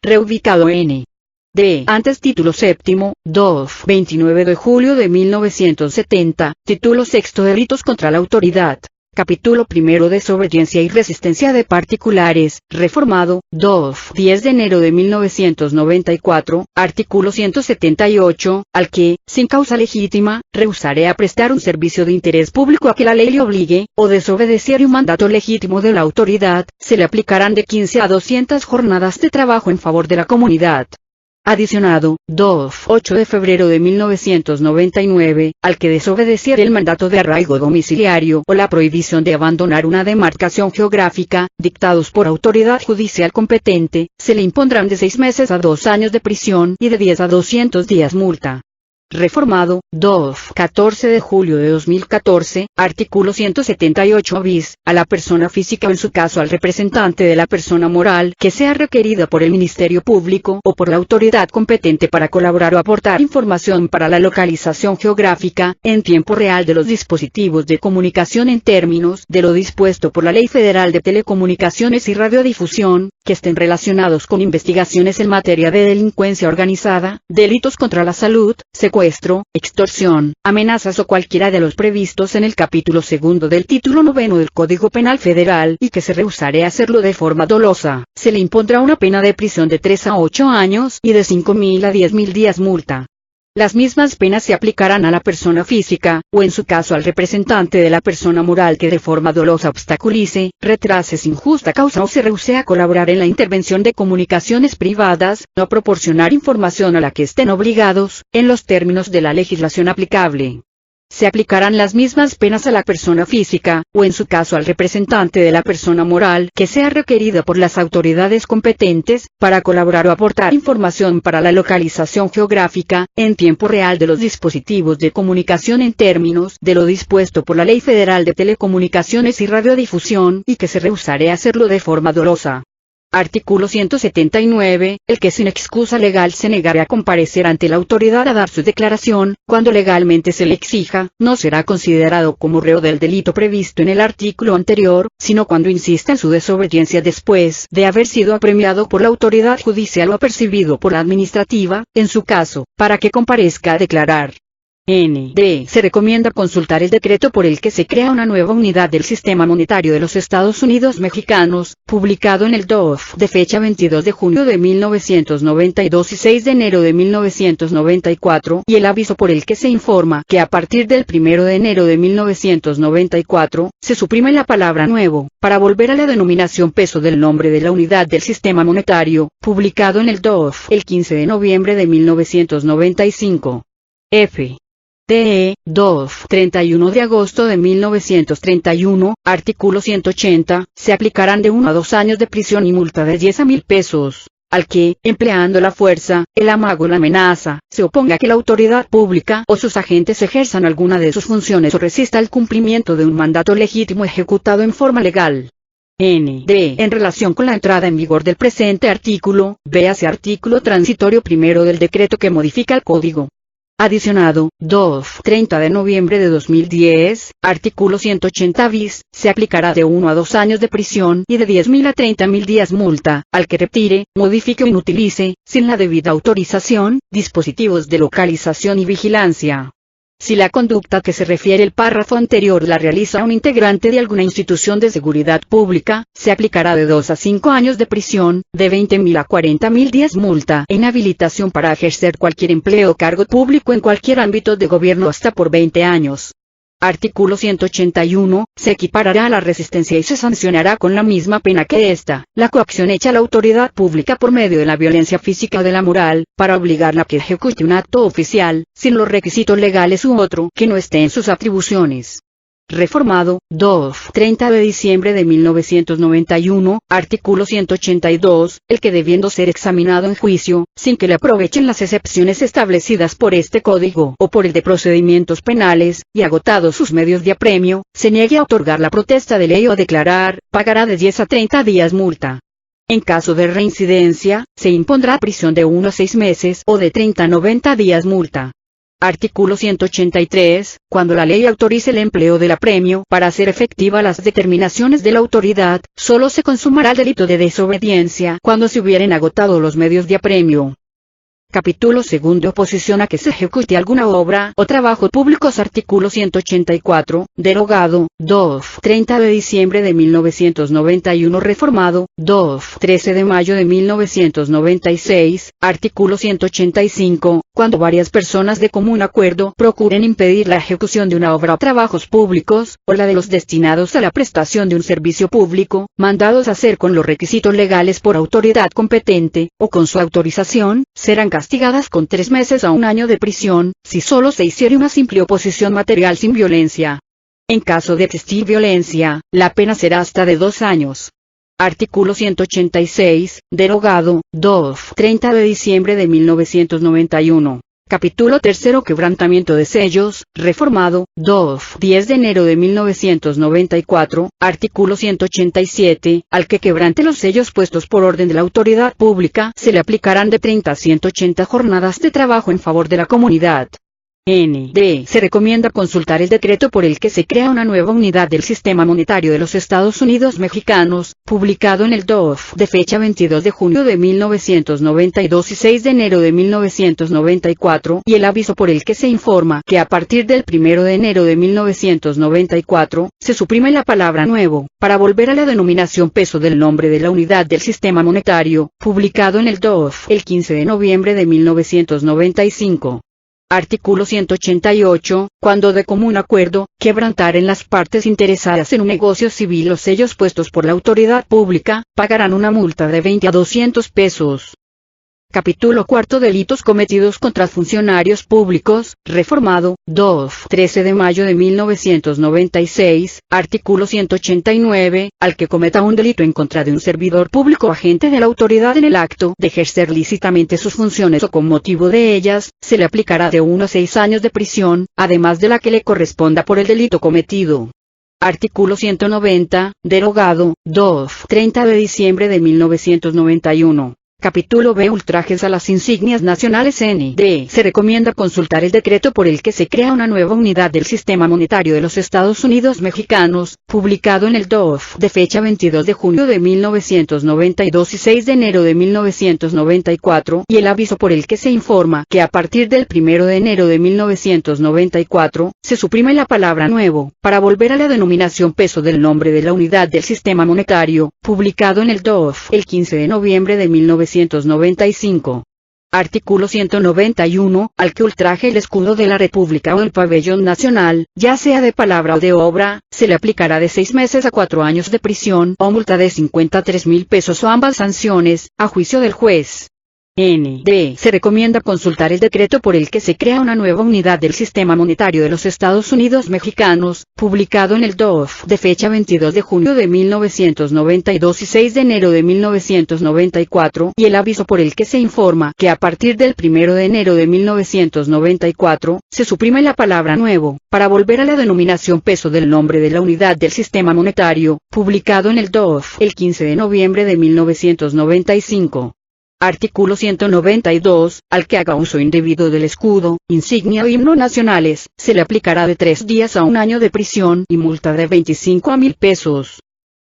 reubicado N. D. Antes título séptimo, 2. 29 de julio de 1970, título sexto Delitos contra la autoridad. Capítulo primero Desobediencia y resistencia de particulares, reformado, 2. 10 de enero de 1994, artículo 178, al que, sin causa legítima, rehusare a prestar un servicio de interés público a que la ley le obligue, o desobedeciere un mandato legítimo de la autoridad, se le aplicarán de 15 a 200 jornadas de trabajo en favor de la comunidad. Adicionado, 2. 8 de febrero de 1999, al que desobedeciere el mandato de arraigo domiciliario o la prohibición de abandonar una demarcación geográfica, dictados por autoridad judicial competente, se le impondrán de 6 meses a 2 años de prisión y de 10 a 200 días multa. Reformado, 2. 14 de julio de 2014, artículo 178 bis, a la persona física o en su caso al representante de la persona moral que sea requerida por el Ministerio Público o por la autoridad competente para colaborar o aportar información para la localización geográfica, en tiempo real de los dispositivos de comunicación en términos de lo dispuesto por la Ley Federal de Telecomunicaciones y Radiodifusión, que estén relacionados con investigaciones en materia de delincuencia organizada, delitos contra la salud, secuestro, extorsión, amenazas o cualquiera de los previstos en el capítulo segundo del título noveno del Código Penal Federal y que se rehusare a hacerlo de forma dolosa, se le impondrá una pena de prisión de 3 a 8 años y de 5.000 a 10.000 días multa. Las mismas penas se aplicarán a la persona física, o en su caso al representante de la persona moral que de forma dolosa obstaculice, retrase sin justa causa o se rehúse a colaborar en la intervención de comunicaciones privadas, no proporcionar información a la que estén obligados, en los términos de la legislación aplicable. Se aplicarán las mismas penas a la persona física, o en su caso al representante de la persona moral que sea requerida por las autoridades competentes, para colaborar o aportar información para la localización geográfica, en tiempo real de los dispositivos de comunicación en términos de lo dispuesto por la Ley Federal de Telecomunicaciones y Radiodifusión y que se rehusare a hacerlo de forma dolosa. Artículo 179, el que sin excusa legal se negare a comparecer ante la autoridad a dar su declaración, cuando legalmente se le exija, no será considerado como reo del delito previsto en el artículo anterior, sino cuando insista en su desobediencia después de haber sido apremiado por la autoridad judicial o apercibido por la administrativa, en su caso, para que comparezca a declarar. D. Se recomienda consultar el decreto por el que se crea una nueva unidad del sistema monetario de los Estados Unidos mexicanos, publicado en el DOF de fecha 22 de junio de 1992 y 6 de enero de 1994, y el aviso por el que se informa que a partir del 1 de enero de 1994, se suprime la palabra nuevo, para volver a la denominación peso del nombre de la unidad del sistema monetario, publicado en el DOF el 15 de noviembre de 1995. F. DE, 2, 31 de agosto de 1931, artículo 180, se aplicarán de 1 a 2 años de prisión y multa de 10 a 1.000 pesos, al que, empleando la fuerza, el amago o la amenaza, se oponga a que la autoridad pública o sus agentes ejerzan alguna de sus funciones o resista el cumplimiento de un mandato legítimo ejecutado en forma legal. D. En relación con la entrada en vigor del presente artículo, véase artículo transitorio primero del decreto que modifica el Código. Adicionado, 2. 30 de noviembre de 2010, artículo 180 bis, se aplicará de 1 a 2 años de prisión y de 10.000 a 30.000 días multa, al que retire, modifique o inutilice, sin la debida autorización, dispositivos de localización y vigilancia. Si la conducta que se refiere el párrafo anterior la realiza un integrante de alguna institución de seguridad pública, se aplicará de 2 a 5 años de prisión, de 20.000 a 40.000 días multa e inhabilitación para ejercer cualquier empleo o cargo público en cualquier ámbito de gobierno hasta por 20 años. Artículo 181, se equiparará a la resistencia y se sancionará con la misma pena que esta, la coacción hecha a la autoridad pública por medio de la violencia física o de la moral, para obligarla a que ejecute un acto oficial, sin los requisitos legales u otro que no esté en sus atribuciones. Reformado, 2. 30 de diciembre de 1991, artículo 182, el que debiendo ser examinado en juicio, sin que le aprovechen las excepciones establecidas por este código o por el de procedimientos penales, y agotados sus medios de apremio, se niegue a otorgar la protesta de ley o a declarar, pagará de 10 a 30 días multa. En caso de reincidencia, se impondrá prisión de 1 a 6 meses o de 30 a 90 días multa. Artículo 183. Cuando la ley autorice el empleo del apremio para hacer efectiva las determinaciones de la autoridad, solo se consumará el delito de desobediencia cuando se hubieren agotado los medios de apremio. Capítulo 2. Oposición a que se ejecute alguna obra o trabajo públicos. Artículo 184, derogado, 2. 30 de diciembre de 1991 reformado, 2. 13 de mayo de 1996, artículo 185, cuando varias personas de común acuerdo procuren impedir la ejecución de una obra o trabajos públicos, o la de los destinados a la prestación de un servicio público, mandados hacer con los requisitos legales por autoridad competente, o con su autorización, serán castigadas con 3 meses a 1 año de prisión, si solo se hiciere una simple oposición material sin violencia. En caso de existir violencia, la pena será hasta de 2 años. Artículo 186, derogado, 2. 30 de diciembre de 1991. Capítulo 3. Quebrantamiento de sellos, reformado, 2. 10 de enero de 1994, artículo 187, al que quebrante los sellos puestos por orden de la autoridad pública, se le aplicarán de 30 a 180 jornadas de trabajo en favor de la comunidad. N.D. Se recomienda consultar el decreto por el que se crea una nueva unidad del sistema monetario de los Estados Unidos mexicanos, publicado en el DOF de fecha 22 de junio de 1992 y 6 de enero de 1994, y el aviso por el que se informa que a partir del 1 de enero de 1994, se suprime la palabra nuevo, para volver a la denominación peso del nombre de la unidad del sistema monetario, publicado en el DOF el 15 de noviembre de 1995. Artículo 188. Cuando de común acuerdo, quebrantaren las partes interesadas en un negocio civil los sellos puestos por la autoridad pública, pagarán una multa de 20 a 200 pesos. Capítulo 4. Delitos cometidos contra funcionarios públicos, reformado, 2. 13 de mayo de 1996, artículo 189, al que cometa un delito en contra de un servidor público o agente de la autoridad en el acto de ejercer lícitamente sus funciones o con motivo de ellas, se le aplicará de 1 a 6 años de prisión, además de la que le corresponda por el delito cometido. Artículo 190, derogado, 2. 30 de diciembre de 1991. Capítulo B. Ultrajes a las insignias nacionales. N.D. Se recomienda consultar el decreto por el que se crea una nueva unidad del sistema monetario de los Estados Unidos mexicanos, publicado en el DOF de fecha 22 de junio de 1992 y 6 de enero de 1994, y el aviso por el que se informa que a partir del 1 de enero de 1994, se suprime la palabra nuevo, para volver a la denominación peso del nombre de la unidad del sistema monetario, publicado en el DOF el 15 de noviembre de 1995. Artículo 191, al que ultraje el escudo de la República o el pabellón nacional, ya sea de palabra o de obra, se le aplicará de 6 meses a 4 años de prisión o multa de 53,000 pesos o ambas sanciones, a juicio del juez. N.D. Se recomienda consultar el decreto por el que se crea una nueva unidad del sistema monetario de los Estados Unidos mexicanos, publicado en el DOF de fecha 22 de junio de 1992 y 6 de enero de 1994, y el aviso por el que se informa que a partir del 1 de enero de 1994, se suprime la palabra nuevo, para volver a la denominación peso del nombre de la unidad del sistema monetario, publicado en el DOF el 15 de noviembre de 1995. Artículo 192, al que haga uso indebido del escudo, insignia o himno nacionales, se le aplicará de 3 días a 1 año de prisión y multa de 25 a 1,000 pesos.